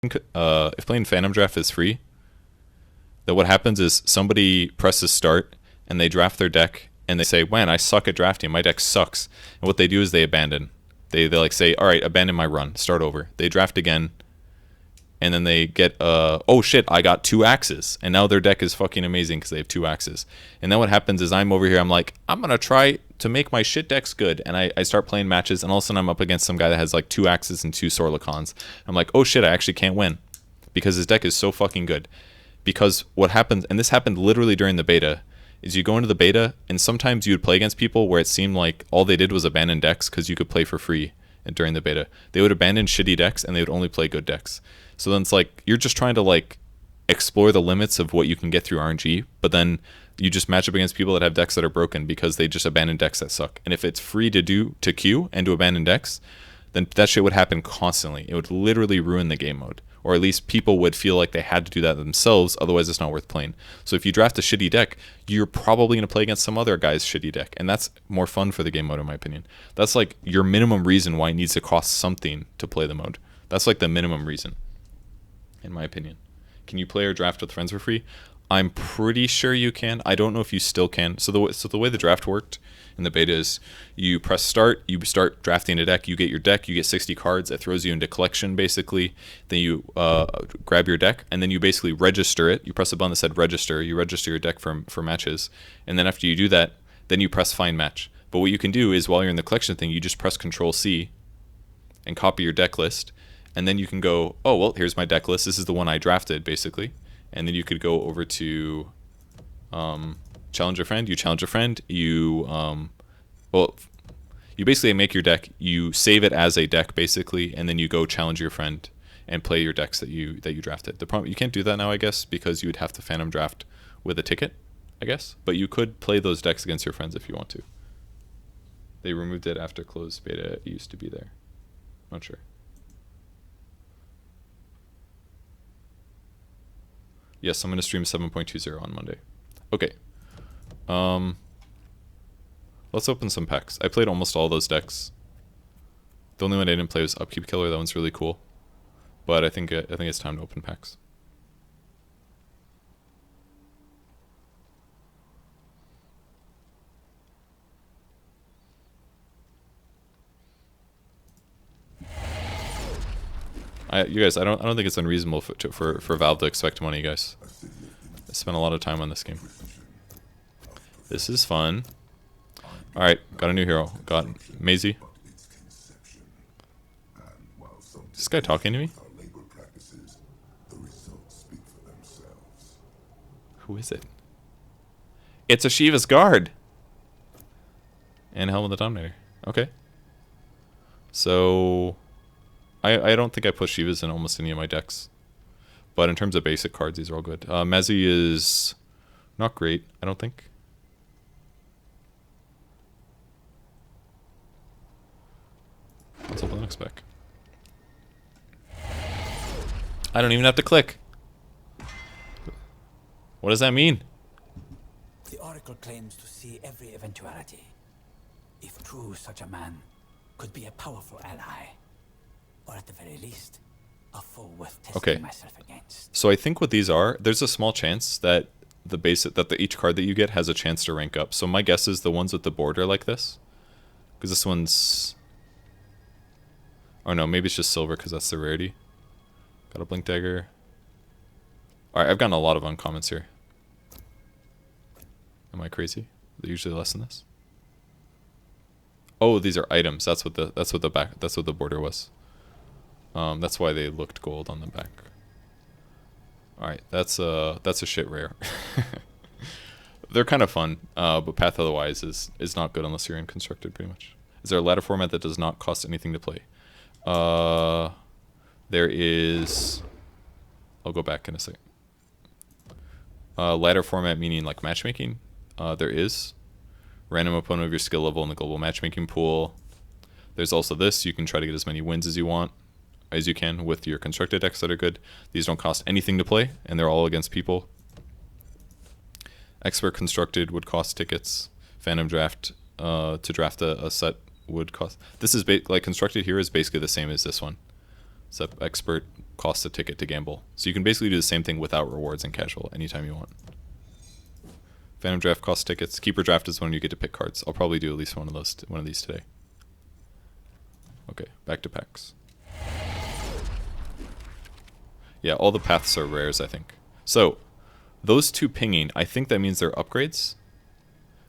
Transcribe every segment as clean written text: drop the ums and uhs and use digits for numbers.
if playing Phantom Draft is free, that what happens is somebody presses start and they draft their deck and they say, "Man, I suck at drafting. My deck sucks." And what they do is they abandon. They like say, "All right, abandon my run. Start over." They draft again, and then they get oh shit, I got 2 axes, and now their deck is fucking amazing because they have 2 axes. And then what happens is I'm over here, I'm like, I'm gonna try to make my shit decks good, and I start playing matches, and all of a sudden I'm up against some guy that has like 2 axes and 2 Sorlicons. I'm like, oh shit, I actually can't win because his deck is so fucking good. Because what happens, and this happened literally during the beta, is you go into the beta and sometimes you would play against people where it seemed like all they did was abandon decks because you could play for free during the beta. They would abandon shitty decks and they would only play good decks. So then it's like you're just trying to like explore the limits of what you can get through RNG, but then you just match up against people that have decks that are broken because they just abandon decks that suck. And if it's free to queue and to abandon decks, then that shit would happen constantly. It would literally ruin the game mode. Or at least people would feel like they had to do that themselves, otherwise it's not worth playing. So if you draft a shitty deck, you're probably going to play against some other guy's shitty deck, and that's more fun for the game mode in my opinion. That's like your minimum reason why it needs to cost something to play the mode. That's like the minimum reason, in my opinion. Can you play or draft with friends for free? I'm pretty sure you can. I don't know if you still can. So the way the draft worked in the beta is you press start, you start drafting a deck, you get your deck, you get 60 cards, it throws you into collection basically. Then you grab your deck, and then you basically register it. You press a button that said register, you register your deck for matches, and then after you do that, then you press find match. But what you can do is while you're in the collection thing, you just press Control C and copy your deck list, and then you can go, oh well, here's my deck list, this is the one I drafted basically. And then you could go over to challenge a friend. You challenge a friend. You you basically make your deck. You save it as a deck basically, and then you go challenge your friend and play your decks that you drafted. The problem, you can't do that now, I guess, because you would have to Phantom Draft with a ticket, I guess. But you could play those decks against your friends if you want to. They removed it after closed beta. It used to be there. Not sure. Yes, I'm going to stream 7.20 on Monday. Okay. Let's open some packs. I played almost all those decks. The only one I didn't play was Upkeep Killer. That one's really cool. But I think it's time to open packs. You guys, I don't think it's unreasonable for Valve to expect money, guys. I spent a lot of time on this game. This is fun. All right, got a new hero. Got Maisie. Is this guy talking to me? Who is it? It's a Shiva's Guard. And Helm of the Dominator. Okay. So I don't think I put Shivas in almost any of my decks. But in terms of basic cards, these are all good. Mezzy is not great, I don't think. Let's open the next pack. I don't even have to click. What does that mean? The Oracle claims to see every eventuality. If true, such a man could be a powerful ally. Or at the very least, a foe worth testing myself against. So I think what these are, there's a small chance that each card that you get has a chance to rank up. So my guess is the ones with the border like this. Because this one's... Oh no, maybe it's just silver because that's the rarity. Got a Blink Dagger. Alright, I've gotten a lot of uncommons here. Am I crazy? They're usually less than this. Oh, these are items. That's what the border was. That's why they looked gold on the back. Alright, that's a shit rare. They're kind of fun, but Path otherwise is not good unless you're in Constructed, pretty much. Is there a ladder format that does not cost anything to play? There is... I'll go back in a sec. Ladder format meaning like matchmaking. There is. Random opponent of your skill level in the global matchmaking pool. There's also this. You can try to get as many wins as you can with your constructed decks that are good. These don't cost anything to play, and they're all against people. Expert Constructed would cost tickets. Phantom Draft, to draft a set would cost... This is like Constructed here is basically the same as this one. Except Expert costs a ticket to gamble. So you can basically do the same thing without rewards in casual anytime you want. Phantom Draft costs tickets. Keeper Draft is when you get to pick cards. I'll probably do at least one of these today. Okay, back to packs. Yeah, all the paths are rares, I think. So, those two pinging, I think that means they're upgrades.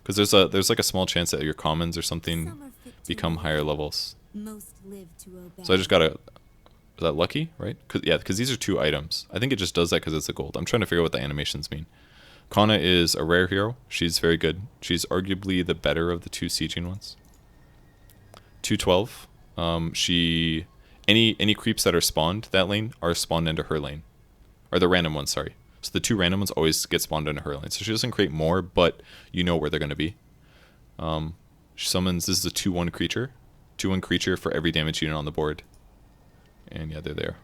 Because there's like a small chance that your commons or something become higher levels. So I just gotta... Is that lucky, right? Because these are 2 items. I think it just does that because it's a gold. I'm trying to figure out what the animations mean. Kana is a rare hero. She's very good. She's arguably the better of the 2 sieging ones. 212. Any creeps that are spawned that lane are spawned into her lane. Or the random ones, sorry. So the 2 random ones always get spawned into her lane. So she doesn't create more, but you know where they're going to be. She summons, this is a 2/1 creature. 2/1 creature for every damage unit on the board. And yeah, they're there.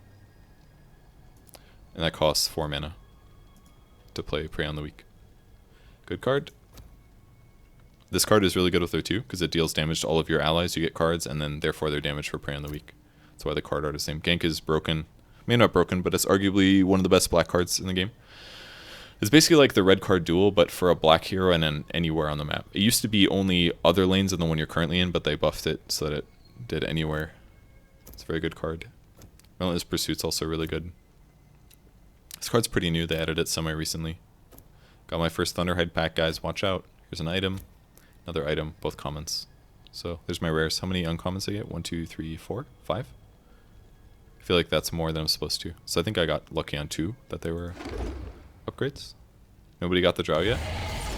And that costs 4 mana to play Prey on the Weak. Good card. This card is really good with her too, because it deals damage to all of your allies. You get cards, and then therefore they're damaged for Prey on the Weak. That's why the card art is named. Gank is broken. Maybe not broken, but it's arguably one of the best black cards in the game. It's basically like the red card duel, but for a black hero and then anywhere on the map. It used to be only other lanes than the one you're currently in, but they buffed it so that it did anywhere. It's a very good card. Relentless Pursuit's also really good. This card's pretty new. They added it semi-recently. Got my first Thunderhide pack, guys. Watch out. Here's an item. Another item. Both commons. So there's my rares. How many uncommons I get? 1, 2, 3, 4, 5? I feel like that's more than I'm supposed to. So I think I got lucky on 2 that they were upgrades. Nobody got the Drow yet?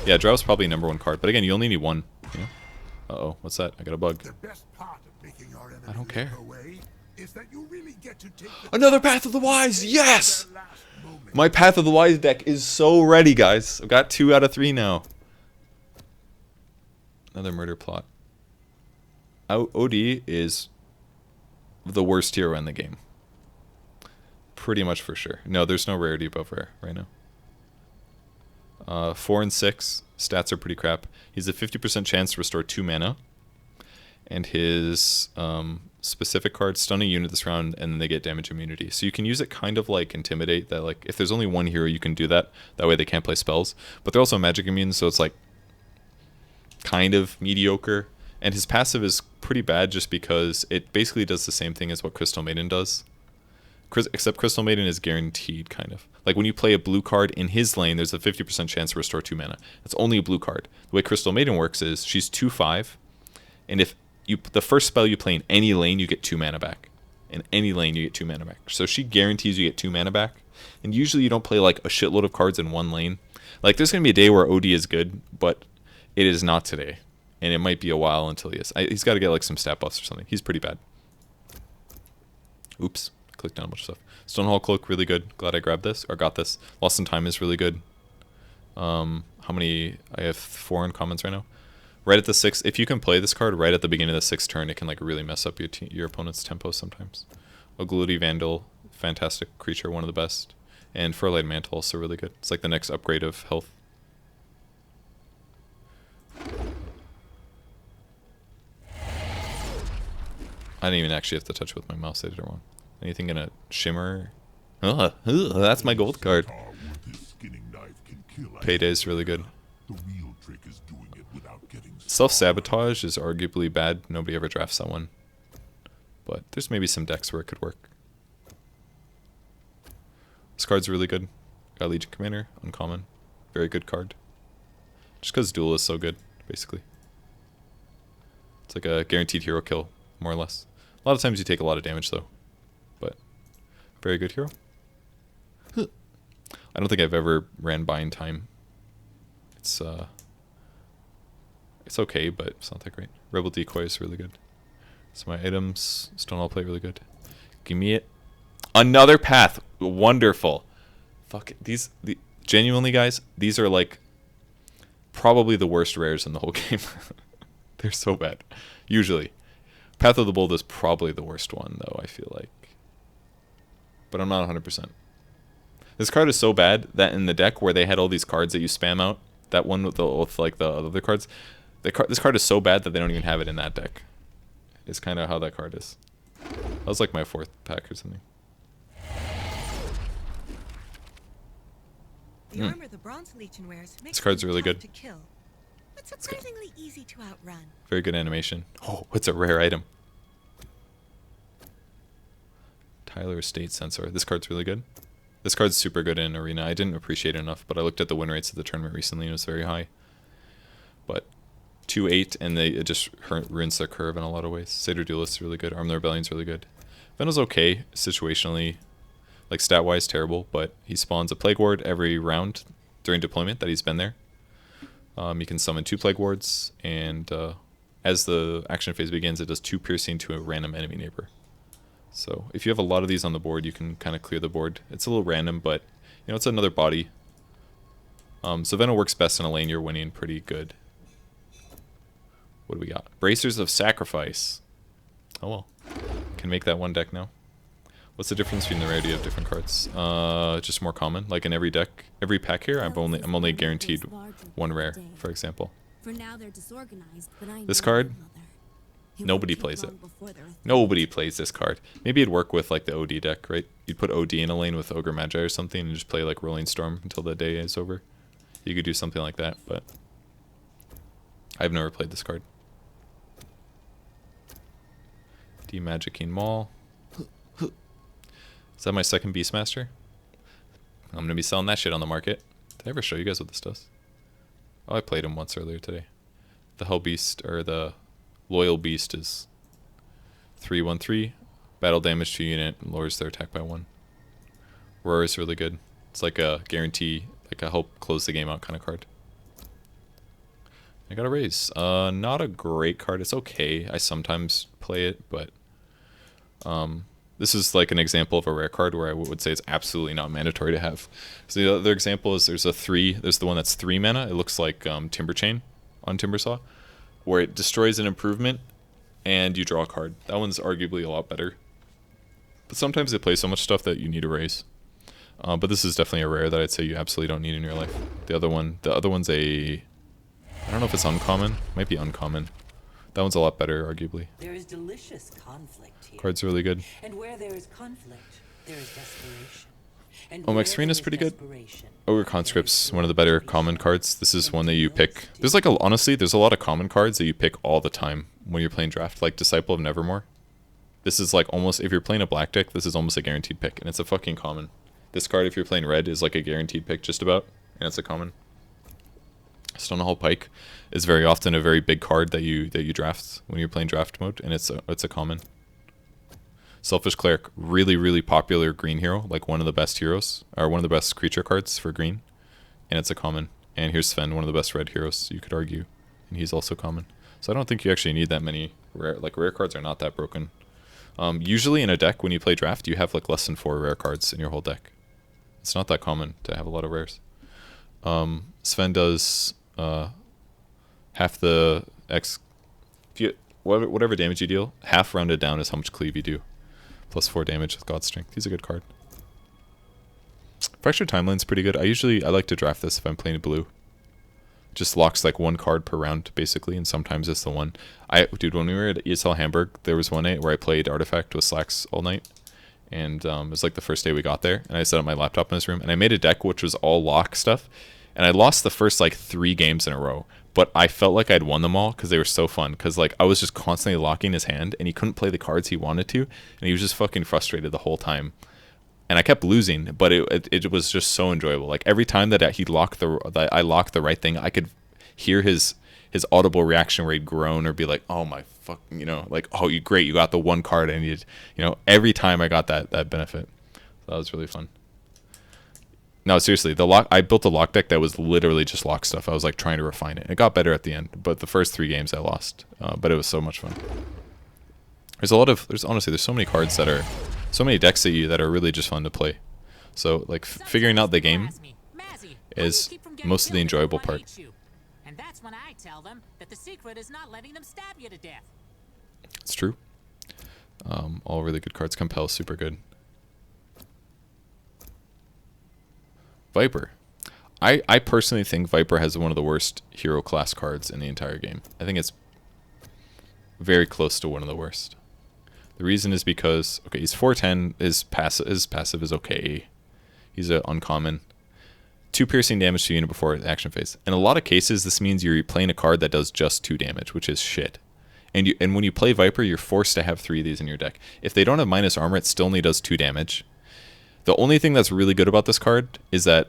Yeah, Drow's probably #1 card. But again, you only need 1. You know? Uh-oh. What's that? I got a bug. The best part of making our I don't care. away is that you really get to take Another Path of the Wise! Yes! My Path of the Wise deck is so ready, guys. I've got 2 out of 3 now. Another murder plot. OD is the worst hero in the game. Pretty much for sure. No, there's no rarity above rare right now. 4 and 6. Stats are pretty crap. He's a 50% chance to restore 2 mana. And his specific card, stun a unit this round, and then they get damage immunity. So you can use it kind of like Intimidate, that like if there's only 1 hero you can do that. That way they can't play spells. But they're also magic immune, so it's like kind of mediocre. And his passive is pretty bad just because it basically does the same thing as what Crystal Maiden does. Except Crystal Maiden is guaranteed, kind of. Like when you play a blue card in his lane, there's a 50% chance to restore 2 mana. That's only a blue card. The way Crystal Maiden works is she's 2/5, and if the first spell you play in any lane, you get 2 mana back. In any lane, you get 2 mana back. So she guarantees you get 2 mana back. And usually you don't play like a shitload of cards in 1 lane. Like there's going to be a day where OD is good, but it is not today. And it might be a while until he is. He's got to get like some stat buffs or something. He's pretty bad. Oops. Clicked on a bunch of stuff. Stonehall Cloak, really good. Glad I grabbed this, or got this. Lost in Time is really good. How many? I have 4 uncommons right now. Right at the 6th, if you can play this card right at the beginning of the 6th turn, it can like really mess up your opponent's tempo sometimes. Agluti Vandal, fantastic creature, one of the best. And Furlight Mantle, also really good. It's like the next upgrade of health. I didn't even actually have to touch it with my mouse, I did it wrong. Anything gonna shimmer? That's my gold card. Payday's really good. Self-sabotage is arguably bad. Nobody ever drafts that one. But there's maybe some decks where it could work. This card's really good. Got Legion Commander, uncommon. Very good card. Just because Duel is so good, basically. It's like a guaranteed hero kill, more or less. A lot of times you take a lot of damage though. But very good hero. I don't think I've ever ran Bind Time. It's okay, but it's not that great. Rebel Decoy is really good. So my items, Stonewall Plate, really good. Give me it. Another path. Wonderful. Fuck it. Genuinely, guys, these are like probably the worst rares in the whole game. They're so bad. Usually. Path of the Bold is probably the worst one, though, I feel like. But I'm not 100%. This card is so bad that in the deck where they had all these cards that you spam out, that one with like the other cards, this card is so bad that they don't even have it in that deck. It's kind of how that card is. That was like my 4th pack or something. The armor the Bronze Legion wears makes This card's them really tough good. to kill, but surprisingly easy to outrun. Very good animation. Oh, it's a rare item. Tyler State Sensor. This card's really good. This card's super good in Arena. I didn't appreciate it enough, but I looked at the win rates of the tournament recently and it was very high. But 2-8, and it just ruins their curve in a lot of ways. Satyr Duelist is really good. Arm the Rebellion's really good. Venom's okay, situationally. Like, stat-wise, terrible, but he spawns a Plague Ward every round during deployment that he's been there. You can summon 2 Plague Wards, and as the action phase begins, it does 2 piercing to a random enemy neighbor. So if you have a lot of these on the board, you can kind of clear the board. It's a little random, but you know, it's another body. So Venom works best in a lane you're winning pretty good. What do we got? Bracers of Sacrifice. Oh well. Can make that one deck now. What's the difference between the rarity of different cards? Just more common. Like in every deck, every pack here, I'm only guaranteed 1 rare, for example. For now they're disorganized, but I This know card, my mother. It nobody won't take plays it. long before they're a Nobody plays this card. Maybe it'd work with like the OD deck, right? You'd put OD in a lane with Ogre Magi or something and just play like Rolling Storm until the day is over. You could do something like that, but I've never played this card. Demagicking Maul. Is that my second Beastmaster? I'm gonna be selling that shit on the market. Did I ever show you guys what this does? Oh, I played him once earlier today. The Hell Beast, or the Loyal Beast, is 3/1/3. Battle damage to unit, and lowers their attack by 1. Roar is really good. It's like a guarantee, like a help close the game out kind of card. I got a raise. Not a great card. It's okay. I sometimes play it, but this is like an example of a rare card where I would say it's absolutely not mandatory to have. So the other example is there's the one that's 3 mana. It looks like Timber Chain on Timbersaw, where it destroys an improvement and you draw a card. That one's arguably a lot better. But sometimes they play so much stuff that you need a raise. But this is definitely a rare that I'd say you absolutely don't need in your life. The other one's a, I don't know if it's uncommon. Might be uncommon. That one's a lot better, arguably. There is delicious conflict here. Card's really good. And where there is conflict, there is desperation. And Max where Serena's there pretty is good. desperation, Ogre Conscript's one of the better common cards. This is one that you pick. There's like honestly, there's a lot of common cards that you pick all the time when you're playing draft, like Disciple of Nevermore. This is like almost, if you're playing a black deck, this is almost a guaranteed pick, and it's a fucking common. This card, if you're playing red, is like a guaranteed pick just about, and it's a common. Stonehall Pike is very often a very big card that you draft when you're playing draft mode, and it's a common. Selfish Cleric, really popular green hero, like one of the best heroes, or one of the best creature cards for green, and it's a common. And here's Sven, one of the best red heroes, you could argue, and he's also common. So I don't think you actually need that many rare cards are not that broken. Usually in a deck when you play draft, you have like less than 4 rare cards in your whole deck. It's not that common to have a lot of rares. Sven does half the whatever damage you deal, half rounded down is how much cleave you do. Plus 4 damage with God Strength. He's a good card. Fractured Timeline's pretty good. I like to draft this if I'm playing blue. It just locks like 1 card per round basically, and sometimes it's the one. Dude, when we were at ESL Hamburg, there was one night where I played Artifact with Slacks all night. And it was like the first day we got there, and I set up my laptop in this room, and I made a deck which was all lock stuff, and I lost the first like 3 games in a row, but I felt like I'd won them all because they were so fun, because like I was just constantly locking his hand, and he couldn't play the cards he wanted to, and he was just fucking frustrated the whole time, and I kept losing, but it was just so enjoyable. Like every time that I locked the right thing, I could hear his audible reaction rate groan or be like, oh my fuck, you know, like, oh, you got the 1 card I needed, you know, every time I got that benefit. So that was really fun. No, seriously, I built a lock deck that was literally just lock stuff. I was like trying to refine it. It got better at the end, but the first 3 games I lost, but it was so much fun. There's so many cards so many decks that are really just fun to play. So like figuring out the game is most of the enjoyable part. And that's when I tell them that the secret is not letting them stab you to death. It's true. All really good cards. Compel, super good. Viper. I personally think Viper has one of the worst hero class cards in the entire game. I think it's very close to one of the worst. The reason is because, okay, he's 410, his passive is okay. He's an uncommon. 2 piercing damage to unit before action phase. In a lot of cases, this means you're playing a card that does just 2 damage, which is shit. And when you play Viper, you're forced to have 3 of these in your deck. If they don't have minus armor, it still only does 2 damage. The only thing that's really good about this card is that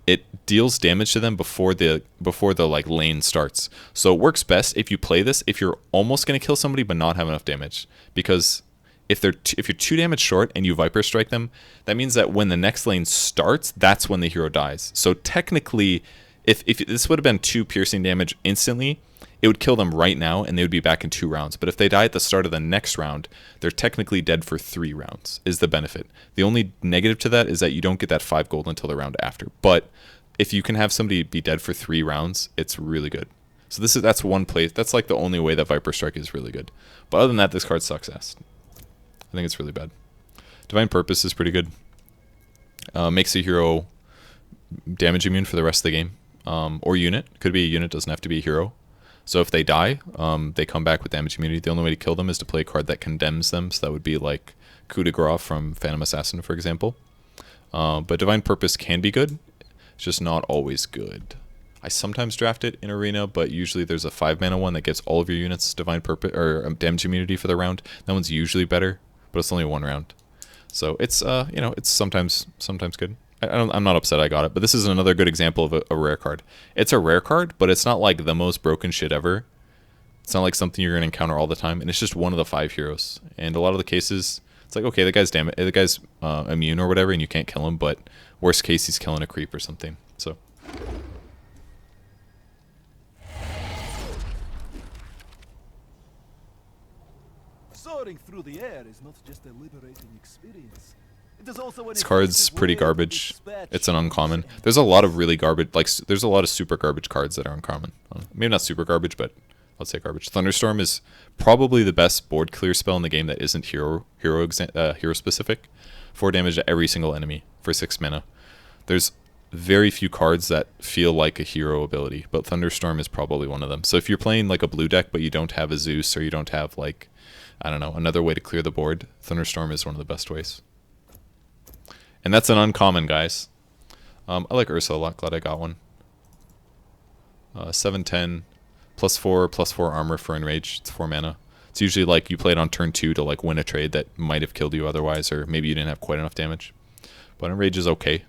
it deals damage to them before the like lane starts. So it works best if you play this if you're almost going to kill somebody but not have enough damage, because if you're 2 damage short and you Viper strike them, that means that when the next lane starts, that's when the hero dies. So technically, if this would have been 2 piercing damage instantly, it would kill them right now and they would be back in 2 rounds. But if they die at the start of the next round, they're technically dead for 3 rounds, is the benefit. The only negative to that is that you don't get that 5 gold until the round after. But if you can have somebody be dead for 3 rounds, it's really good. So that's one place. That's like the only way that Viper Strike is really good. But other than that, this card sucks ass. I think it's really bad. Divine Purpose is pretty good. Makes a hero damage immune for the rest of the game. Or unit. Could be a unit, doesn't have to be a hero. So if they die, they come back with damage immunity. The only way to kill them is to play a card that condemns them. So that would be like Coup de Grace from Phantom Assassin, for example. But Divine Purpose can be good. It's just not always good. I sometimes draft it in Arena, but usually there's a 5-mana one that gives all of your units Divine Purpose or damage immunity for the round. That one's usually better, but it's only 1 round. So it's it's sometimes good. I'm not upset I got it, but this is another good example of a rare card. It's a rare card, but it's not like the most broken shit ever. It's not like something you're going to encounter all the time, and it's just one of the 5 heroes. And a lot of the cases, it's like, okay, the guy's immune or whatever, and you can't kill him, but worst case, he's killing a creep or something. So soaring through the air is not just a liberating experience. this card's pretty garbage. It's an uncommon. There's a lot of really garbage, like there's a lot of super garbage cards that are uncommon. Maybe not super garbage, but let's say garbage. Thunderstorm is probably the best board clear spell in the game that isn't hero specific. 4 damage to every single enemy for 6 mana. There's very few cards that feel like a hero ability, but Thunderstorm is probably one of them. So if you're playing like a blue deck but you don't have a Zeus or you don't have like, I don't know, another way to clear the board, Thunderstorm is one of the best ways. And that's an uncommon, guys. I like Ursa a lot. Glad I got one. 7/10, +4 armor for Enrage. It's 4 mana. It's usually like you play it on turn 2 to like win a trade that might have killed you otherwise, or maybe you didn't have quite enough damage. But Enrage is okay.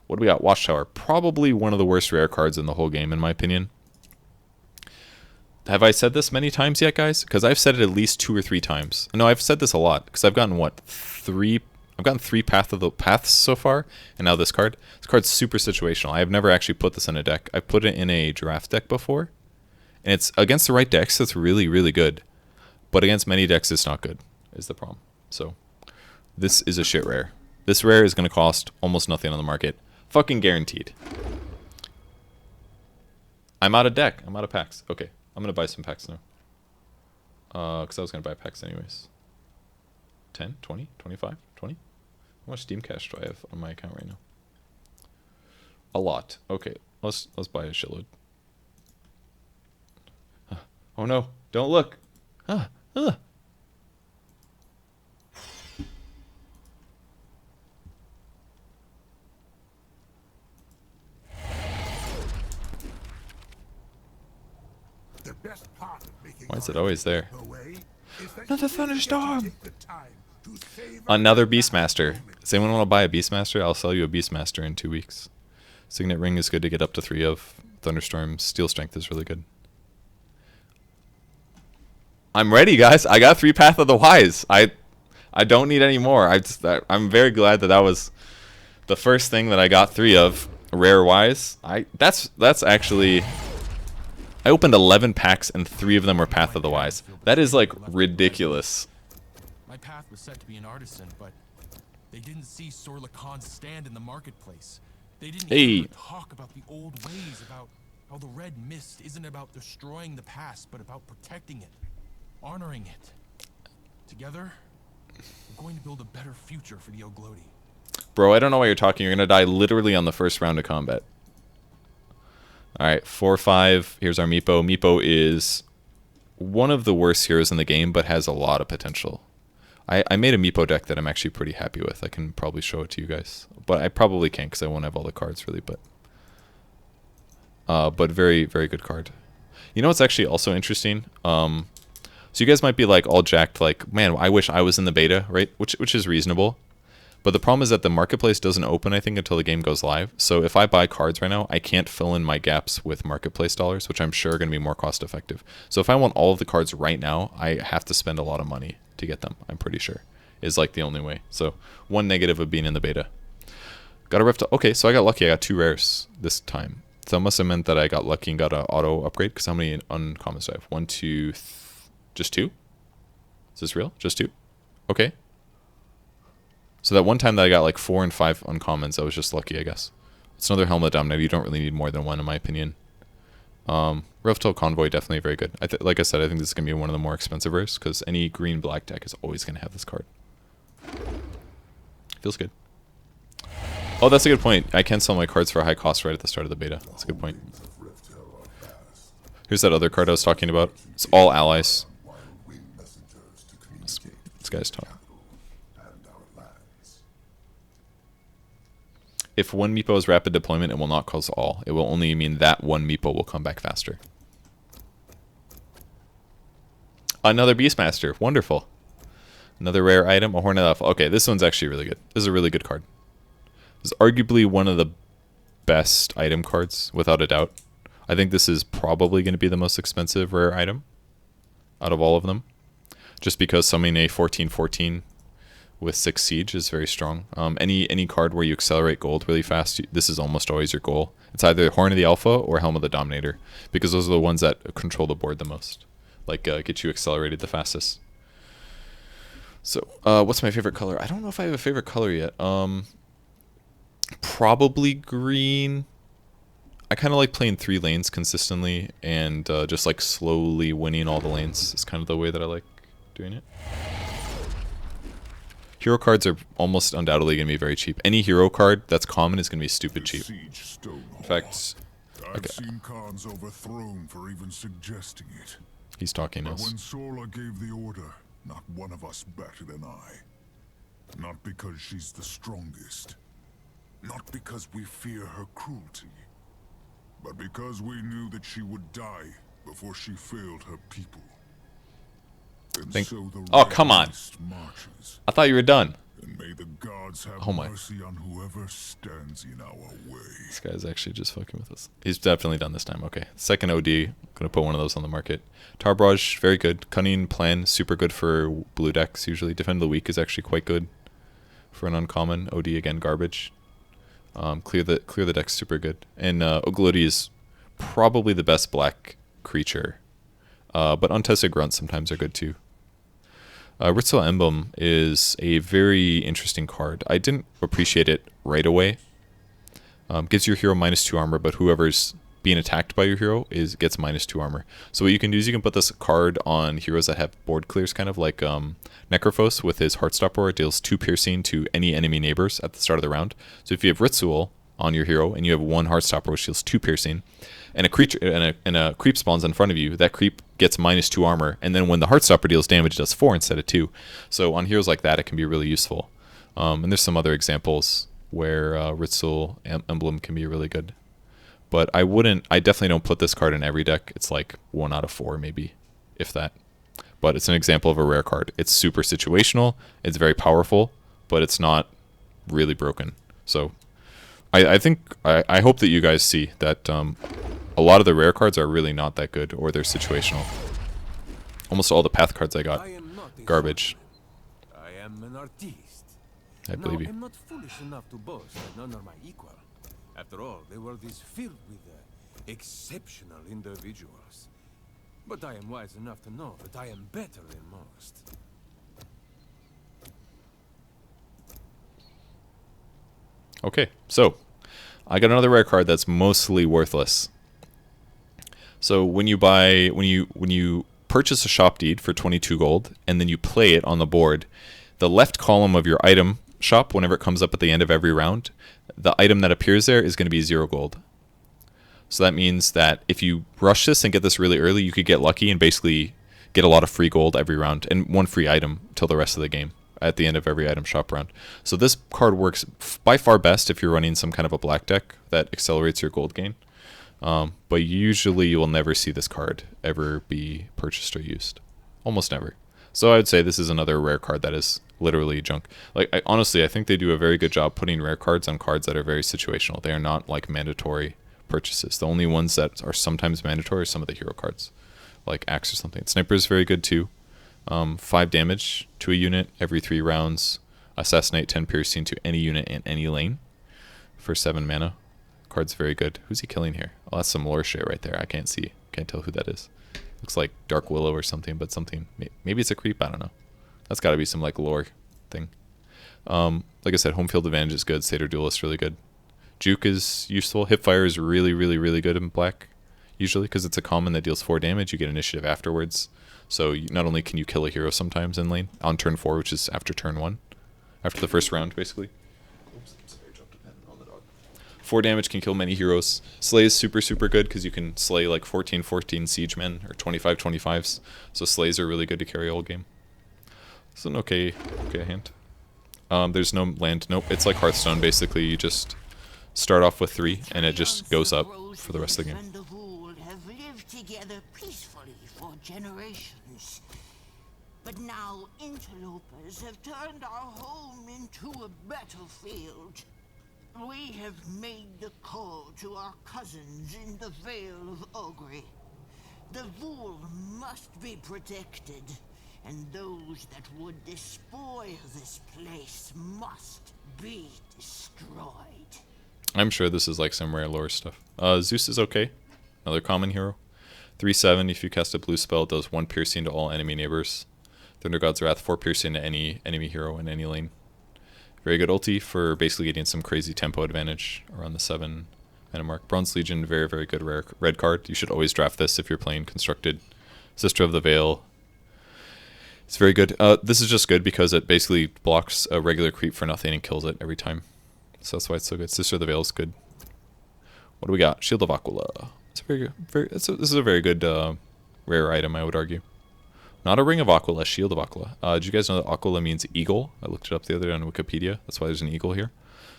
What do we got? Watchtower. Probably one of the worst rare cards in the whole game, in my opinion. Have I said this many times yet, guys? Because I've said it at least 2 or 3 times. No, I've said this a lot, because I've gotten, what, 3... I've gotten 3 paths so far, and now this card. This card's super situational. I have never actually put this in a deck. I've put it in a draft deck before, and it's against the right decks, it's really, really good. But against many decks, it's not good, is the problem. So, this is a shit rare. This rare is going to cost almost nothing on the market. Fucking guaranteed. I'm out of deck. I'm out of packs. Okay, I'm going to buy some packs now. Because I was going to buy packs anyways. 10, 20, 25, 20? How much Steam cash do I have on my account right now? A lot. Okay, let's buy a shitload. Oh no, don't look. The best part of making Why is it always there? Another thunderstorm! Another Beastmaster. Does anyone want to buy a Beastmaster? I'll sell you a Beastmaster in 2 weeks. Signet Ring is good to get up to 3 of. Thunderstorm. Steel Strength is really good. I'm ready, guys. I got 3 Path of the Wise. I don't need any more. I'm very glad that was the first thing that I got 3 of. Rare Wise. That's actually... I opened 11 packs and 3 of them were Path of the Wise. That is like ridiculous. My path was set to be an artisan, but they didn't see Sorla Khan's stand in the marketplace. They didn't even talk about the old ways, about how the red mist isn't about destroying the past, but about protecting it, honoring it. Together, we're going to build a better future for the Oglodi. Bro, I don't know why you're talking. You're gonna die literally on the first round of combat. Alright, 4/5. Here's our Meepo. Meepo is one of the worst heroes in the game, but has a lot of potential. I made a Meepo deck that I'm actually pretty happy with. I can probably show it to you guys, but I probably can't because I won't have all the cards really. But very, very good card. You know what's actually also interesting? So you guys might be like all jacked, like, man, I wish I was in the beta, right? Which is reasonable. But the problem is that the marketplace doesn't open, I think, until the game goes live. So if I buy cards right now, I can't fill in my gaps with marketplace dollars, which I'm sure are going to be more cost effective. So if I want all of the cards right now, I have to spend a lot of money to get them, I'm pretty sure. Is like the only way. So one negative of being in the beta. Got a rift. Okay, so I got lucky. I got 2 rares this time. So that must have meant that I got lucky and got an auto upgrade. Because how many uncommons do I have? 1, 2, just 2? Is this real? Just 2? Okay. So that one time that I got like 4 and 5 uncommons, I was just lucky, I guess. It's another Helmet Dominator. You don't really need more than one, in my opinion. Riftel Convoy, definitely very good. Like I said, I think this is going to be one of the more expensive rares, because any green-black deck is always going to have this card. Feels good. Oh, that's a good point. I can sell my cards for a high cost right at the start of the beta. That's a good point. Here's that other card I was talking about. It's all allies. This guy's top. If one Meepo is rapid deployment, it will not cause all. It will only mean that one Meepo will come back faster. Another Beastmaster. Wonderful. Another rare item, a Hornet Alpha. Okay, this one's actually really good. This is a really good card. This is arguably one of the best item cards, without a doubt. I think this is probably going to be the most expensive rare item out of all of them. Just because summoning a 14/14 with 6 siege is very strong. Any card where you accelerate gold really fast, this is almost always your goal. It's either Horn of the Alpha or Helm of the Dominator, because those are the ones that control the board the most. Like, get you accelerated the fastest. So, what's my favorite color? I don't know if I have a favorite color yet. Probably green. I kind of like playing 3 lanes consistently and just like slowly winning all the lanes. It's kind of the way that I like doing it. Hero cards are almost undoubtedly going to be very cheap. Any hero card that's common is going to be stupid cheap. In fact, I've seen Khans overthrown for even suggesting it. He's talking But us. when Sorla gave the order, not one of us batted an eye. Not because she's the strongest. Not because we fear her cruelty. But because we knew that she would die before she failed her people. And so the Oh, come on. marches. I thought you were done. And may the gods have Oh my. mercy on whoever stands in our way. This guy's actually just fucking with us. He's definitely done this time. Okay. Second OD. Gonna put one of those on the market. Tarbarrage, very good. Cunning Plan, super good for blue decks usually. Defend the Weak is actually quite good for an uncommon. OD again, garbage. Clear the deck, super good. And Oglodi is probably the best black creature. But Untested Grunts sometimes are good too. Ritzel Emblem is a very interesting card. I didn't appreciate it right away. Gives your hero -2 armor, but whoever's being attacked by your hero gets -2 armor. So what you can do is you can put this card on heroes that have board clears, kind of like Necrophos with his Heartstopper. It deals 2 piercing to any enemy neighbors at the start of the round. So if you have Ritzel on your hero and you have 1 Heartstopper which deals 2 piercing, and a creature and a creep spawns in front of you, that creep gets -2 armor, and then when the Heartstopper deals damage, it does 4 instead of 2. So on heroes like that, it can be really useful. And there's some other examples where Ritzel Emblem can be really good. But I definitely don't put this card in every deck. It's like 1 out of 4 maybe, if that. But it's an example of a rare card. It's super situational, it's very powerful, but it's not really broken. So I hope that you guys see that a lot of the rare cards are really not that good, or they're situational. Almost all the path cards I got, garbage. I am an artist. I believe you. I'm not foolish enough to boast that none are my equal. After all, the world is filled with exceptional individuals. But I am wise enough to know that I am better than most. Okay, so I got another rare card that's mostly worthless. So when you purchase a shop deed for 22 gold and then you play it on the board, the left column of your item shop, whenever it comes up at the end of every round, the item that appears there is going to be 0 gold. So that means that if you rush this and get this really early, you could get lucky and basically get a lot of free gold every round and one free item till the rest of the game at the end of every item shop round. So this card works by far best if you're running some kind of a black deck that accelerates your gold gain. But usually you will never see this card ever be purchased or used. Almost never. So I would say this is another rare card that is literally junk. Like, honestly, I think they do a very good job putting rare cards on cards that are very situational. They are not like mandatory purchases. The only ones that are sometimes mandatory are some of the hero cards, like Axe or something. Sniper is very good too. 5 damage to a unit every 3 rounds. Assassinate 10 piercing to any unit in any lane for 7 mana. Card's very good. Who's he killing here? Oh, that's some lore shit right there. I can't see. Can't tell who that is. Looks like Dark Willow or something, but something. Maybe it's a creep. I don't know. That's got to be some like lore thing. Like I said, home field advantage is good. Satyr Duelist really good. Juke is useful. Hipfire is really, really, really good in black. Usually, because it's a common that deals 4 damage. You get initiative afterwards. So not only can you kill a hero sometimes in lane on turn 4, which is after turn 1, after the first round, basically. 4 damage can kill many heroes. Slay is super, super good because you can slay like 14 siege men or 25 25s. So slays are really good to carry all game. It's an okay hand. There's no land. Nope. It's like Hearthstone basically. You just start off with 3 and it just goes up for the rest of the game. Have lived together peacefully for generations. But now interlopers have turned our home into a battlefield. We have made the call to our cousins in the Vale of Ogre. The Vul must be protected, and those that would despoil this place must be destroyed. I'm sure this is like some rare lore stuff. Zeus is okay. Another common hero. 3/7, if you cast a blue spell, it does 1 piercing to all enemy neighbors. Thunder God's Wrath, 4 piercing to any enemy hero in any lane. Very good ulti for basically getting some crazy tempo advantage around the 7 mana mark. Bronze Legion, very, very good rare red card. You should always draft this if you're playing Constructed. Sister of the Veil. It's very good. This is just good because it basically blocks a regular creep for nothing and kills it every time. So that's why it's so good. Sister of the Veil is good. What do we got? Shield of Aqua. It's a very good. This is a very good rare item, I would argue. Not a Ring of Aqua, Shield of Aqua. Did you guys know that Aqua means eagle? I looked it up the other day on Wikipedia. That's why there's an eagle here.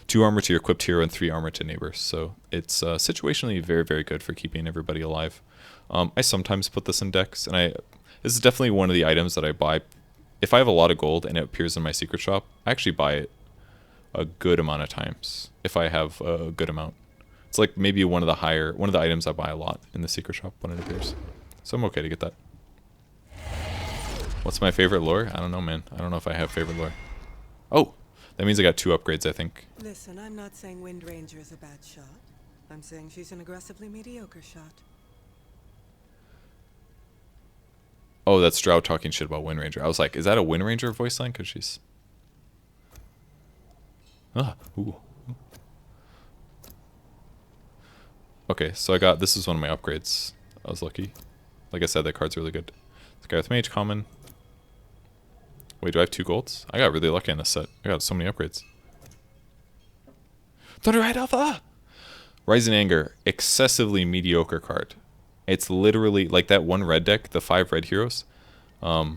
2 armor to your equipped hero and 3 armor to neighbors. So it's situationally very, very good for keeping everybody alive. I sometimes put this in decks, and this is definitely one of the items that I buy. If I have a lot of gold and it appears in my secret shop, I actually buy it a good amount of times if I have a good amount. It's like maybe one of the items I buy a lot in the secret shop when it appears. So I'm okay to get that. What's my favorite lore? I don't know, man. I don't know if I have favorite lore. Oh, that means I got 2 upgrades, I think. Listen, I'm not saying Wind Ranger is a bad shot. I'm saying she's an aggressively mediocre shot. Oh, that's Drow talking shit about Wind Ranger. I was like, is that a Wind Ranger voice line? Because she's... ooh. Okay, so this is one of my upgrades. I was lucky. Like I said, that card's really good. This guy with Mage common. Wait, do I have 2 golds? I got really lucky on this set. I got so many upgrades. Thunderhead Alpha! Rising Anger. Excessively mediocre card. It's literally like that one red deck, the 5 red heroes. Other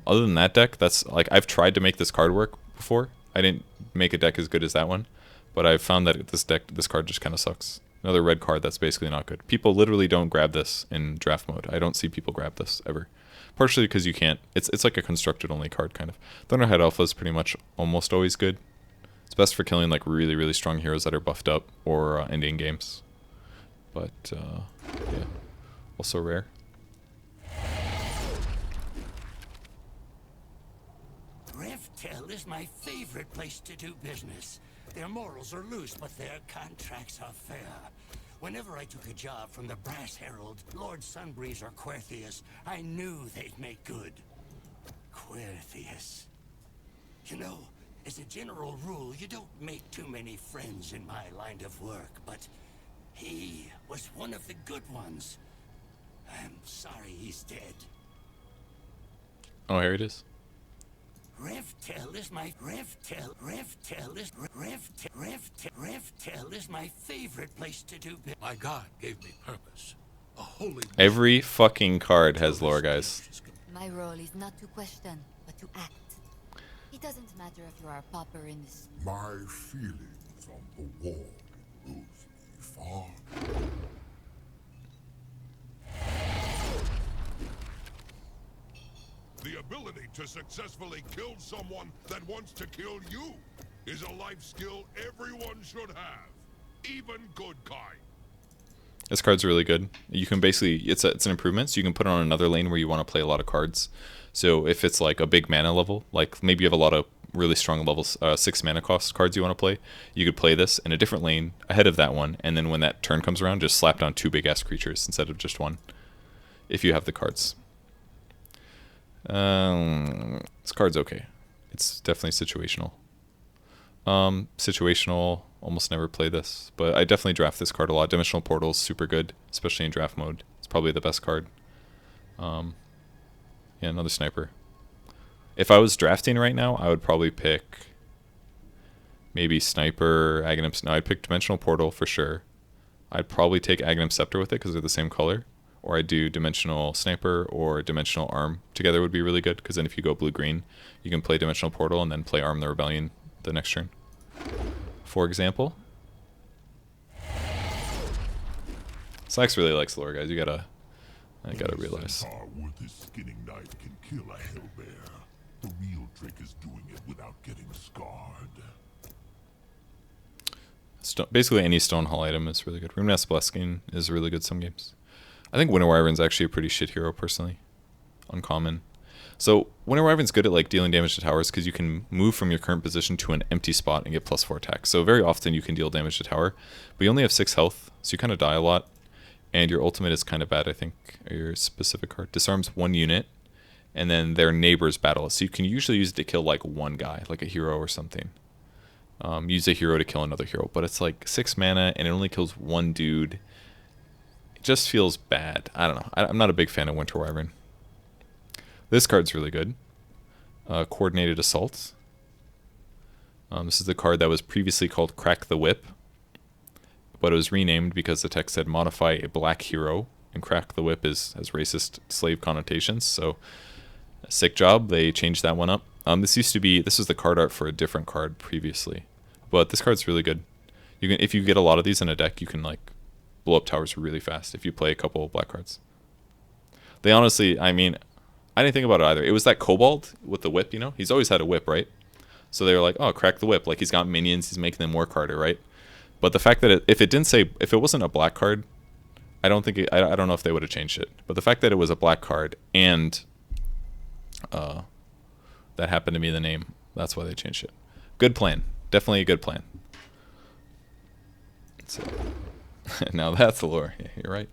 than that deck, that's like I've tried to make this card work before. I didn't make a deck as good as that one, but I've found that this card just kind of sucks. Another red card that's basically not good. People literally don't grab this in draft mode. I don't see people grab this ever. Partially because you can't. It's like a constructed only card kind of. Thunderhead Alpha is pretty much almost always good. It's best for killing like really, really strong heroes that are buffed up or ending games. But yeah, also rare. Revtel is my favorite place to do business. Their morals are loose, but their contracts are fair. Whenever I took a job from the Brass Herald, Lord Sunbreeze or Quertheus, I knew they'd make good. Quertheus. You know, as a general rule, you don't make too many friends in my line of work, but he was one of the good ones. I'm sorry he's dead. Oh, here it is. Revtel is my Revtel is my favorite place to do business. My God gave me purpose. Every fucking card has lore, guys. My role is not to question, but to act. It doesn't matter if you are a pauper in this. My feelings on the war moves me far. The ability to successfully kill someone that wants to kill you is a life skill everyone should have, even good kind. This card's really good. You can basically, it's an improvement, so you can put it on another lane where you want to play a lot of cards. So if it's like a big mana level, like maybe you have a lot of really strong levels, 6 mana cost cards you want to play, you could play this in a different lane ahead of that one, and then when that turn comes around, just slap down 2 big ass creatures instead of just 1, if you have the cards. This card's okay. It's definitely situational. Situational, almost never play this, but I definitely draft this card a lot. Dimensional Portal's super good, especially in draft mode. It's probably the best card. Yeah, another sniper. If I was drafting right now, I would probably pick maybe Sniper, Aghanim. No, I'd pick Dimensional Portal for sure. I'd probably take Aghanim Scepter with it because they're the same color. Or I'd do Dimensional Sniper or Dimensional Arm together would be really good, because then if you go blue-green, you can play Dimensional Portal and then play Arm the Rebellion the next turn. For example. Slax really likes lore, guys. I gotta realize. With his skinning knife can kill a hellbear. The real trick is doing it without getting scarred. Basically any Stone Hall item is really good. Runemask Blessing is really good some games. I think Winter Wyvern's actually a pretty shit hero personally. Uncommon. So Winter Wyvern's good at like dealing damage to towers because you can move from your current position to an empty spot and get +4 attack. So very often you can deal damage to tower, but you only have 6 health, so you kind of die a lot. And your ultimate is kind of bad, I think. Or your specific card disarms 1 unit, and then their neighbors battle it. So you can usually use it to kill like 1 guy, like a hero or something. Use a hero to kill another hero, but it's like 6 mana and it only kills 1 dude. It just feels bad. I don't know. I'm not a big fan of Winter Wyvern. This card's really good. Coordinated Assault. This is the card that was previously called Crack the Whip, but it was renamed because the text said modify a black hero, and Crack the Whip has racist slave connotations, so sick job, they changed that one up. This is the card art for a different card previously, but this card's really good. If you get a lot of these in a deck, you can like blow up towers really fast if you play a couple of black cards. They honestly, I mean, I didn't think about it either. It was that Kobold with the whip, you know? He's always had a whip, right? So they were like, oh, Crack the Whip. Like, he's got minions, he's making them work harder, right? But the fact that if it wasn't a black card, I don't know if they would have changed it. But the fact that it was a black card and that happened to be the name, that's why they changed it. Good plan. Definitely a good plan. So, now that's the lore. Yeah, you're right.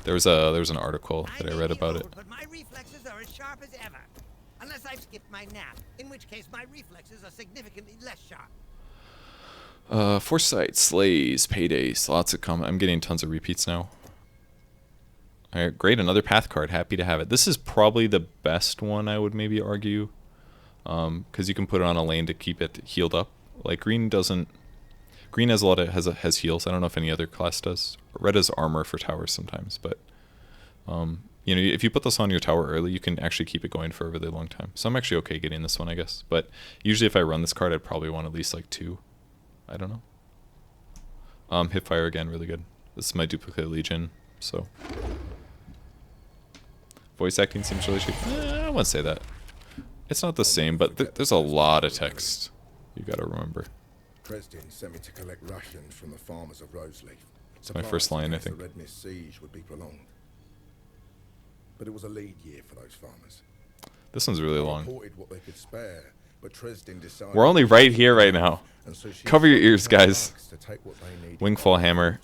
There was an article that I read about it. But my reflexes are as sharp as ever. Unless I've skipped my nap, in which case my reflexes are significantly less sharp. Foresight, Slays, Paydays, lots of comment. I'm getting tons of repeats now. Alright, great, another Path card. Happy to have it. This is probably the best one, I would maybe argue. Because you can put it on a lane to keep it healed up. Like, green doesn't... Green has a lot of has heals. I don't know if any other class does. Red has armor for towers sometimes, but you know, if you put this on your tower early, you can actually keep it going for a really long time. So I'm actually okay getting this one, I guess. But usually, if I run this card, I'd probably want at least like 2. I don't know. Hipfire again, really good. This is my duplicate Legion, so voice acting seems really cheap. I wouldn't say that. It's not the same, but there's a lot of text. You got to remember. Dresden sent me to collect rations from the farmers of Roseleaf. It's my first line, I think. The Red Mist siege would be prolonged. But it was a lead year for those farmers. This one's really long. What they could spare, but Dresden decided we're only right here right now. So cover your ears, guys. Wingfall Hammer.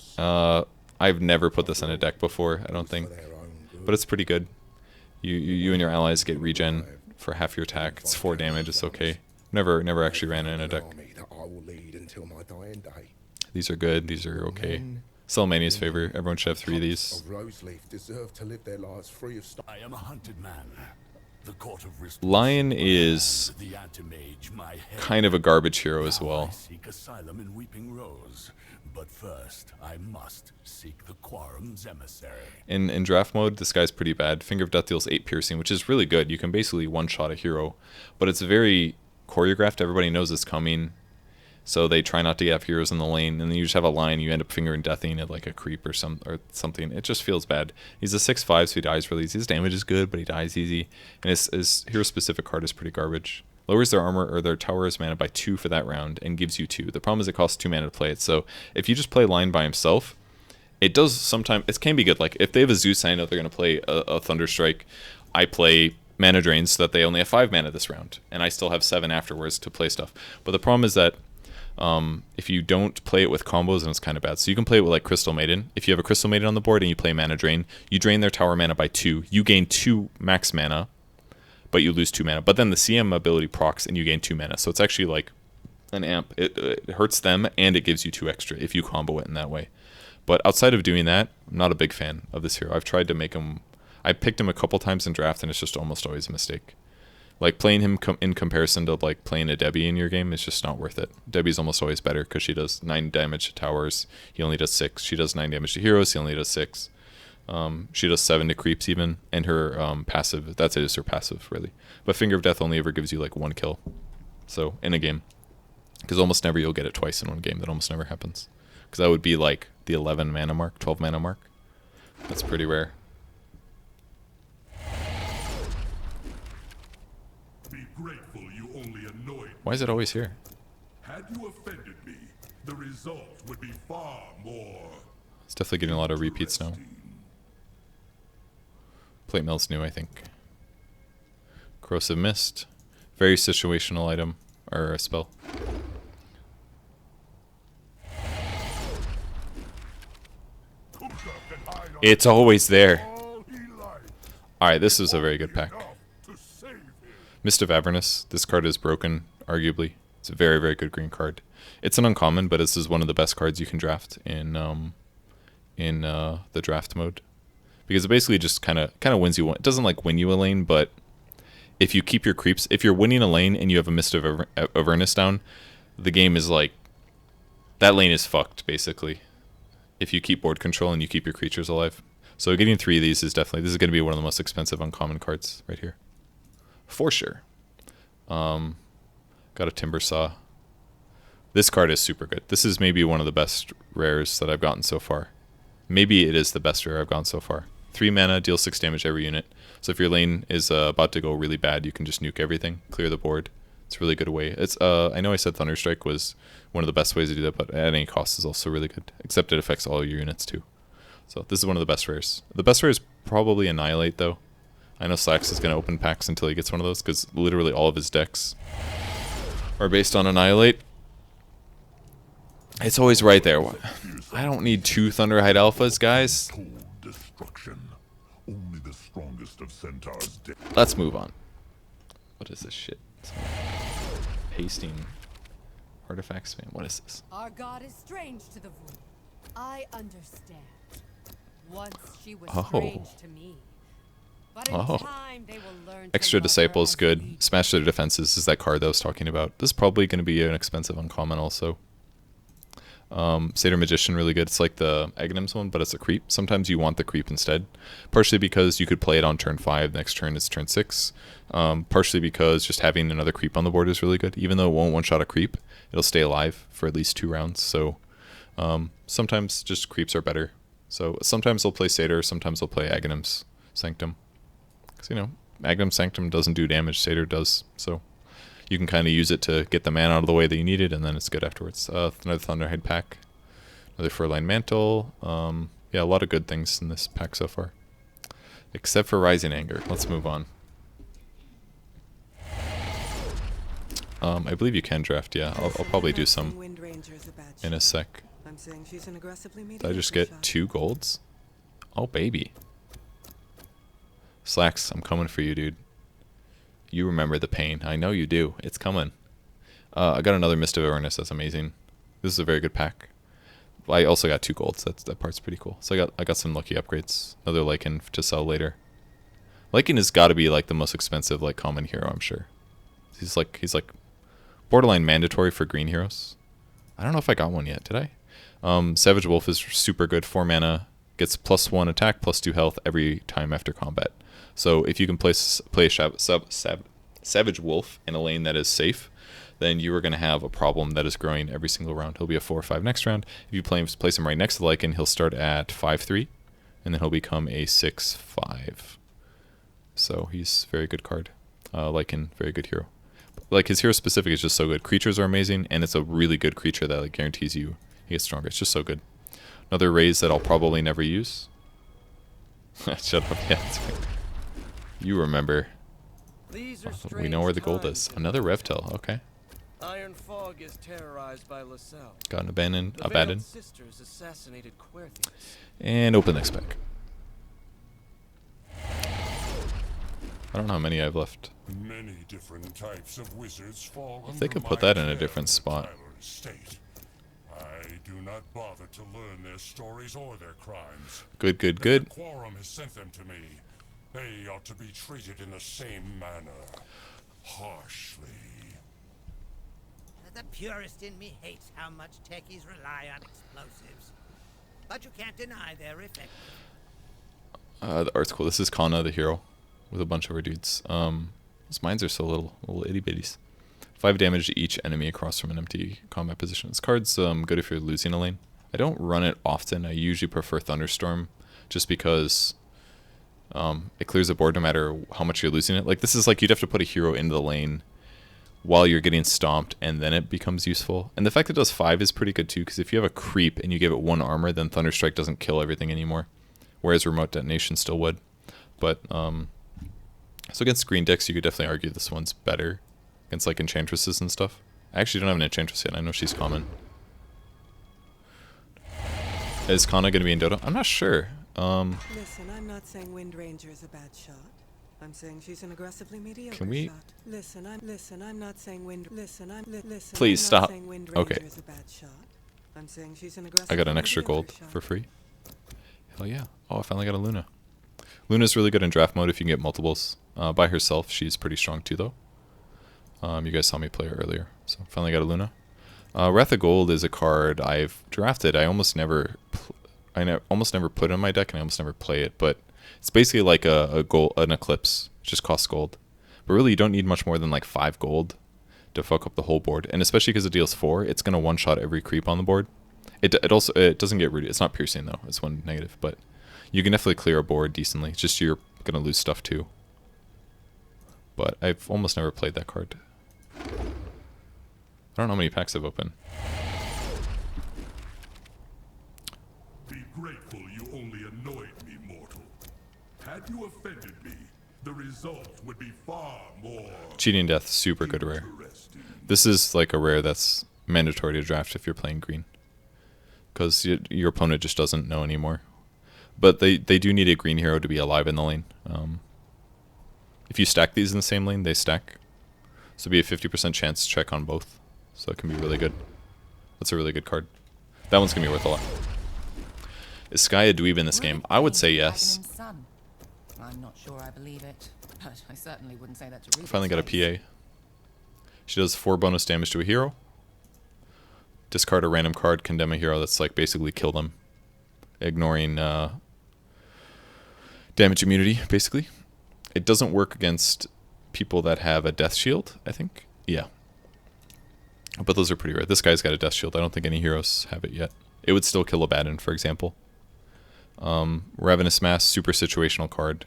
I've never put this in a deck before, I don't think. But it's pretty good. You and your allies get regen for half your attack. It's 4 damage, it's okay. Never actually ran it in a deck. These are good, these are okay. Selmania's favor, everyone should have 3 of these. I am a hunted man. Lion is kind of a garbage hero as well. Seek asylum in Weeping Rose, but first I must seek the Quarum's emissary. In draft mode, this guy's pretty bad. Finger of Death deals 8 piercing, which is really good. You can basically one-shot a hero, but it's very choreographed. Everybody knows it's coming, so they try not to have heroes in the lane, and then you just have a line, you end up Finger and Deathing it like a creep or something. It just feels bad. He's a 6/5, so he dies really easy. His damage is good, but he dies easy, and his hero-specific card is pretty garbage. Lowers their armor or their tower's mana by 2 for that round and gives you 2. The problem is it costs 2 mana to play it, so if you just play Lion by himself, it does sometimes, it can be good. Like if they have a Zeus, I know they're going to play a Thunderstrike. I play mana drains so that they only have 5 mana this round, and I still have 7 afterwards to play stuff. But the problem is that if you don't play it with combos, then it's kind of bad. So you can play it with like Crystal Maiden. If you have a Crystal Maiden on the board and you play Mana Drain, you drain their tower mana by 2. You gain 2 max mana, but you lose 2 mana. But then the CM ability procs and you gain 2 mana. So it's actually like an amp. It hurts them and it gives you 2 extra if you combo it in that way. But outside of doing that, I'm not a big fan of this hero. I've tried to make him... I picked him a couple times in draft and it's just almost always a mistake. Like playing him in comparison to like playing a Debbie in your game is just not worth it. Debbie's almost always better because she does 9 damage to towers. He only does 6. She does 9 damage to heroes. He only does 6. She does 7 to creeps even. And her passive, that's it, is her passive really. But Finger of Death only ever gives you like 1 kill. So in a game. Because almost never you'll get it twice in one game. That almost never happens. Because that would be like the 11 mana mark, 12 mana mark. That's pretty rare. Why is it always here? Had you offended me, the result would be far more. It's definitely getting a lot of repeats now. Plate Mail's new, I think. Corrosive Mist. Very situational item, or a spell. It's always there. Alright, this is a very good pack. Mist of Avernus. This card is broken, arguably. It's a very, very good green card. It's an uncommon, but this is one of the best cards you can draft in the draft mode. Because it basically just kind of wins you one. It doesn't like win you a lane, but if you keep your creeps, if you're winning a lane and you have a Mist of Avernus down, the game is like, that lane is fucked, basically. If you keep board control and you keep your creatures alive. So getting 3 of these is definitely, this is going to be one of the most expensive uncommon cards right here. For sure. Got a Timber Saw. This card is super good. This is maybe one of the best rares that I've gotten so far. Maybe it is the best rare I've gotten so far. 3 mana, deals 6 damage every unit. So if your lane is about to go really bad, you can just nuke everything, clear the board. It's a really good way. It's I know I said Thunderstrike was one of the best ways to do that, but at any cost is also really good. Except it affects all your units too. So this is one of the best rares. The best rare is probably Annihilate though. I know Slacks is going to open packs until he gets one of those, because literally all of his decks are based on Annihilate. It's always right there. I don't need 2 Thunderhide Alphas, guys. Only the strongest of centaurs. Let's move on. What is this shit? Pasting artifacts, man. What is this? Our god is strange to the Void. I understand. Once she was strange to me. But in time, they will learn Extra Disciples, good. Smash Their Defenses is that card that I was talking about. This is probably going to be an expensive uncommon also. Satyr Magician, really good. It's like the Aghanims one, but it's a creep. Sometimes you want the creep instead. Partially because you could play it on turn 5, next turn is turn 6. Partially because just having another creep on the board is really good. Even though it won't one-shot a creep, it'll stay alive for at least 2 rounds. So sometimes just creeps are better. So sometimes they'll play Satyr, sometimes they'll play Aghanim's Sanctum. Because, you know, Aghanim Sanctum doesn't do damage, Satyr does. So you can kind of use it to get the mana out of the way that you need it, and then it's good afterwards. Another Thunderhide pack. Another Furline Mantle. Yeah, a lot of good things in this pack so far. Except for Rising Anger. Let's move on. I believe you can draft, yeah. I'll probably do some in a sec. Did I just get 2 golds? Oh, baby. Slacks, I'm coming for you, dude. You remember the pain. I know you do. It's coming. I got another Mist of Avernus. That's amazing. This is a very good pack. I also got 2 golds. That part's pretty cool. So I got some lucky upgrades. Another Lycan to sell later. Lycan has got to be like the most expensive like common hero, I'm sure. He's like borderline mandatory for green heroes. I don't know if I got one yet, did I? Savage Wolf is super good, 4 mana, gets +1 attack, +2 health every time after combat. So if you can play a Savage Wolf in a lane that is safe, then you are going to have a problem that is growing every single round. He'll be a 4 or 5 next round. If you place him right next to Lycan, he'll start at 5/3, and then he'll become a 6/5. So he's a very good card. Lycan, very good hero. Like his hero specific is just so good. Creatures are amazing, and it's a really good creature that like guarantees you he gets stronger. It's just so good. Another raise that I'll probably never use. Shut up, yeah. That's right. You remember. We know where the gold is. Another Revtel, okay. Iron Fog is terrorized by LaSalle. Got an abandoned. Sisters assassinated Quertheus. And open next pack. I don't know how many I have left. Many different types of wizards fall If they could put that in a different spot. State. I do not bother to learn their stories or their crimes. Good, good, good. The Quorum has sent them to me. They ought to be treated in the same manner. Harshly. The purist in me hates how much techies rely on explosives. But you can't deny their effect. The art's cool. This is Kana, the hero, with a bunch of her dudes. His mines are so little itty bitties. 5 damage to each enemy across from an empty combat position. This card's good if you're losing a lane. I don't run it often. I usually prefer Thunderstorm, just because it clears the board no matter how much you're losing it. Like this is like you'd have to put a hero into the lane while you're getting stomped, and then it becomes useful. And the fact that it does 5 is pretty good too, because if you have a creep and you give it 1 armor, then Thunderstrike doesn't kill everything anymore, whereas Remote Detonation still would. But so against green decks, you could definitely argue this one's better against like Enchantresses and stuff. I actually don't have an Enchantress yet. I know she's common. Is Kana going to be in Dota? I'm not sure. Listen, I'm not saying Wind Ranger is a bad shot. I'm saying she's an aggressively mediocre Can we? shot. Listen, I'm not saying Wind. Listen, Please I'm not stop. saying Wind Ranger Okay. is a bad shot. I'm saying she's an I got an extra gold for free. Hell yeah. Oh, I finally got a Luna. Luna's really good in draft mode if you can get multiples. By herself, she's pretty strong too, though. You guys saw me play her earlier, so finally got a Luna. Wrath of Gold is a card I've drafted. I almost never put it in my deck, and I almost never play it. But it's basically like an Eclipse. It just costs gold. But really, you don't need much more than like 5 gold to fuck up the whole board. And especially because it deals 4, it's gonna one-shot every creep on the board. It doesn't get rooted. It's not piercing though. It's 1 negative, but you can definitely clear a board decently. It's just you're gonna lose stuff too. But I've almost never played that card. I don't know how many packs I've opened. Be grateful you only annoyed me, mortal. Had you offended me, the result would be far more. Cheating Death, super good rare. This is like a rare that's mandatory to draft if you're playing green, because your opponent just doesn't know anymore. But they do need a green hero to be alive in the lane. If you stack these in the same lane, they stack. So be a 50% chance check on both. So it can be really good. That's a really good card. That one's going to be worth a lot. Is Sky a dweeb in this game? I would say yes. I'm not sure I believe it, but I certainly wouldn't say that to read. Finally got a PA. She does 4 bonus damage to a hero. Discard a random card, condemn a hero that's like basically kill them. Ignoring damage immunity, basically. It doesn't work against people that have a death shield, I think. Yeah. But those are pretty rare. This guy's got a death shield. I don't think any heroes have it yet. It would still kill Abaddon, for example. Ravenous Mass, super situational card.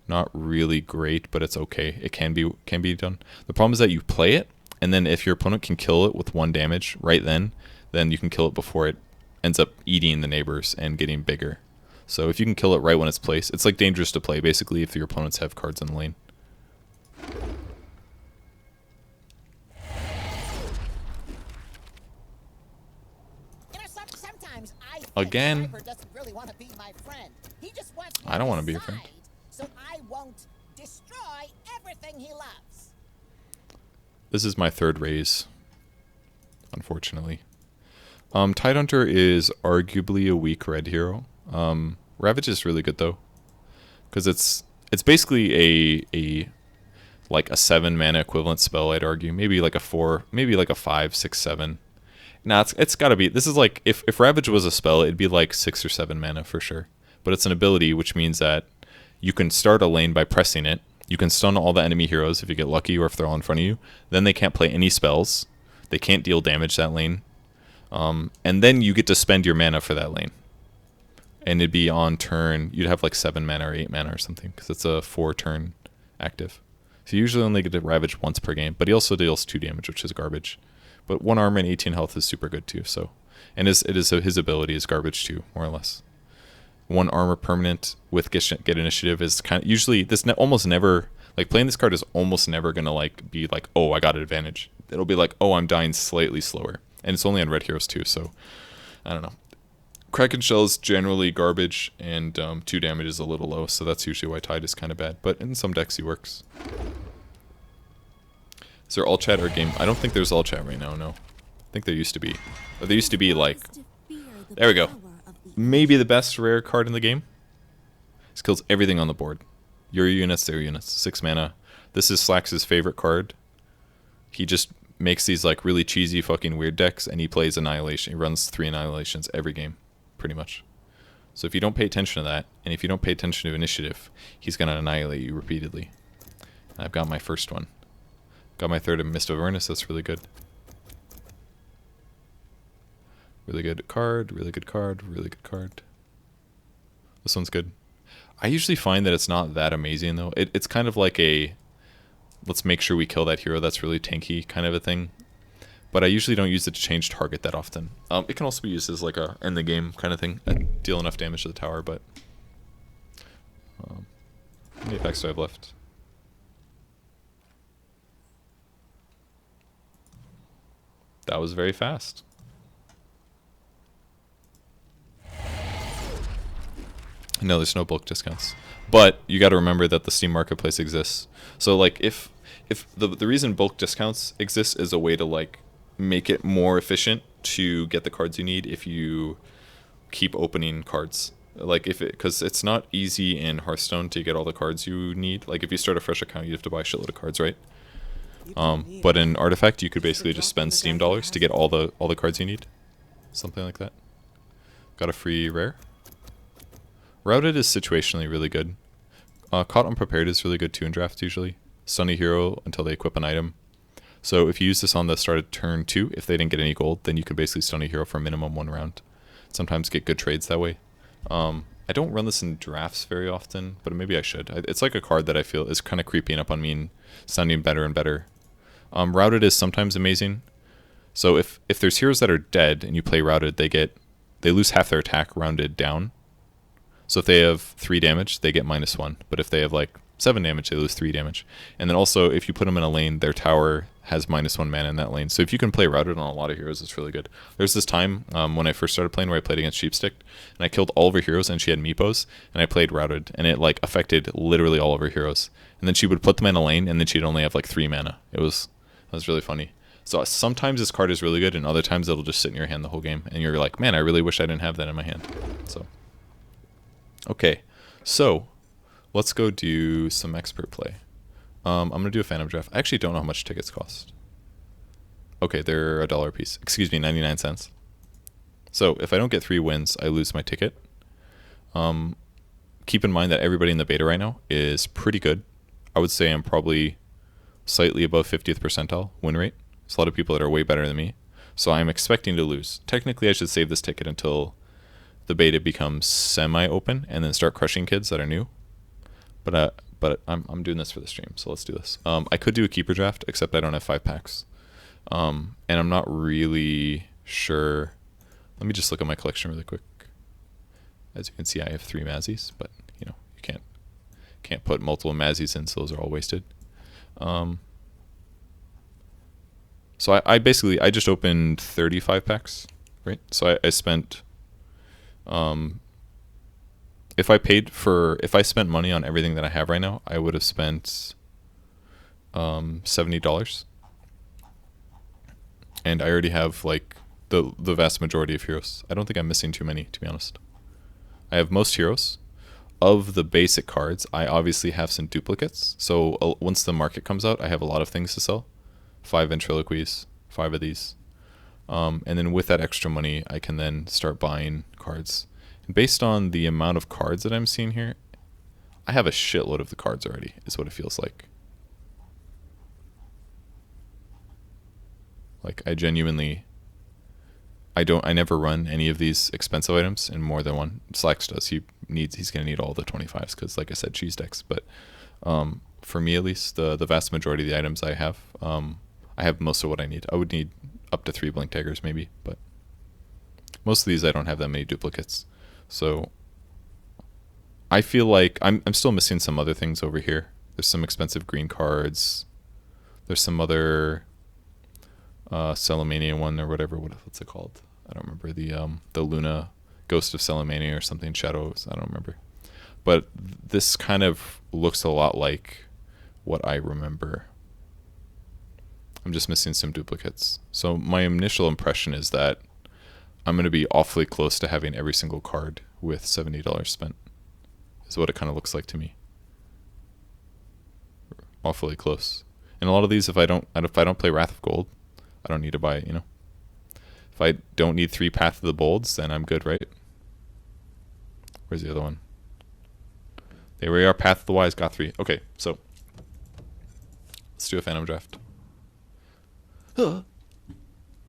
Not really great, but it's okay. It can be done. The problem is that you play it, and then if your opponent can kill it with 1 damage right then you can kill it before it ends up eating the neighbors and getting bigger. So if you can kill it right when it's placed, it's like dangerous to play, basically, if your opponents have cards in the lane. Sometimes Again. doesn't really want to be my friend. He just wants I don't want to be your friend. So I won't destroy everything he loves. This is my 3rd raise, unfortunately. Tidehunter is arguably a weak red hero. Ravage is really good though, because It's basically a like a 7 mana equivalent spell, I'd argue. Maybe like a 4, maybe like a 5, 6, 7. Nah, it's got to be. This is like if Ravage was a spell, it'd be like 6 or 7 mana for sure. But it's an ability, which means that you can start a lane by pressing it. You can stun all the enemy heroes if you get lucky or if they're all in front of you. Then they can't play any spells. They can't deal damage that lane. And then you get to spend your mana for that lane. And it'd be on turn. You'd have like 7 mana or 8 mana or something because it's a 4-turn active. So you usually only get to Ravage once per game. But he also deals 2 damage, which is garbage. But 1 armor and 18 health is super good too. So, and his ability is garbage too, more or less. 1 armor permanent with get initiative is kind of usually almost never, like, playing this card is almost never gonna like be like, oh, I got an advantage. It'll be like, oh, I'm dying slightly slower, and it's only on red heroes too. So I don't know. Kraken Shell is generally garbage, and 2 damage is a little low, so that's usually why Tide is kind of bad. But in some decks he works. Is there all chat or game? I don't think there's all chat right now, no. I think there used to be. But there used to be like... There we go. Maybe the best rare card in the game. This kills everything on the board. Your units, their units. 6 mana. This is Slax's favorite card. He just makes these like really cheesy fucking weird decks, and he plays Annihilation. He runs 3 Annihilations every game, pretty much. So if you don't pay attention to that, and if you don't pay attention to initiative, he's going to annihilate you repeatedly. And I've got my first one. Got my 3rd in Mist of Avernus, that's really good. Really good card, really good card, really good card. This one's good. I usually find that it's not that amazing though. It's kind of like a, let's make sure we kill that hero that's really tanky kind of a thing. But I usually don't use it to change target that often. It can also be used as like a end the game kind of thing. Deal enough damage to the tower, but... how many attacks do I have left? That was very fast. No, there's no bulk discounts. But you got to remember that the Steam Marketplace exists. So like if the reason bulk discounts exist is a way to like make it more efficient to get the cards you need if you keep opening cards. Like because it's not easy in Hearthstone to get all the cards you need. Like if you start a fresh account, you have to buy a shitload of cards, right? But in Artifact, you could basically just spend Steam dollars to get all the cards you need. Something like that. Got a free rare. Routed is situationally really good. Caught Unprepared is really good too in drafts usually. Stun a hero until they equip an item. So if you use this on the start of turn 2, if they didn't get any gold, then you could basically stun a hero for minimum 1 round. Sometimes get good trades that way. I don't run this in drafts very often, but maybe I should. It's like a card that I feel is kind of creeping up on me and sounding better and better. Routed is sometimes amazing. So if there's heroes that are dead and you play Routed, they lose half their attack rounded down. So if they have 3 damage, they get -1. But if they have like 7 damage, they lose 3 damage. And then also, if you put them in a lane, their tower has -1 mana in that lane. So if you can play Routed on a lot of heroes, it's really good. There's this time when I first started playing where I played against Sheepstick, and I killed all of her heroes, and she had Meepos, and I played Routed, and it like affected literally all of her heroes. And then she would put them in a lane, and then she'd only have like 3 mana. That was really funny. So sometimes this card is really good, and other times it'll just sit in your hand the whole game, and you're like, man, I really wish I didn't have that in my hand. So. Okay, so let's go do some expert play. I'm going to do a Phantom Draft. I actually don't know how much tickets cost. Okay, they're $1 a piece. Excuse me, 99 cents. So if I don't get 3 wins, I lose my ticket. Keep in mind that everybody in the beta right now is pretty good. I would say I'm probably slightly above 50th percentile win rate. There's a lot of people that are way better than me. So I'm expecting to lose. Technically, I should save this ticket until the beta becomes semi-open and then start crushing kids that are new. But I'm doing this for the stream, so let's do this. I could do a keeper draft, except I don't have 5 packs. And I'm not really sure. Let me just look at my collection really quick. As you can see, I have 3 Mazzies, but you know, you can't put multiple Mazzies in, so those are all wasted. So I basically just opened 35 packs, right? So I spent if I spent money on everything that I have right now, I would have spent $70. And I already have like the vast majority of heroes. I don't think I'm missing too many, to be honest. I have most heroes. of the basic cards, I obviously have some duplicates. So once the market comes out, I have a lot of things to sell. 5 ventriloquies, 5 of these. And then with that extra money, I can then start buying cards. And based on the amount of cards that I'm seeing here, I have a shitload of the cards already, is what it feels like. Like, I genuinely... I never run any of these expensive items in more than one. Slacks does. He's gonna need all the 25s because, like I said, cheese decks. But for me at least, the vast majority of the items I have most of what I need. I would need up to 3 blink daggers maybe, but most of these I don't have that many duplicates. So I feel like I'm still missing some other things over here. There's some expensive green cards. There's some other Celemania one or whatever. What's it called? I don't remember. The Luna Ghost of Celemania or something. Shadows. I don't remember. But this kind of looks a lot like what I remember. I'm just missing some duplicates. So my initial impression is that I'm going to be awfully close to having every single card with $70 spent. Is what it kind of looks like to me. Awfully close. And a lot of these, if I don't play Wrath of Gold, I don't need to buy it, you know. If I don't need 3 Path of the Bolds, then I'm good, right? Where's the other one? There we are, Path of the Wise, got 3. Okay, so let's do a Phantom Draft.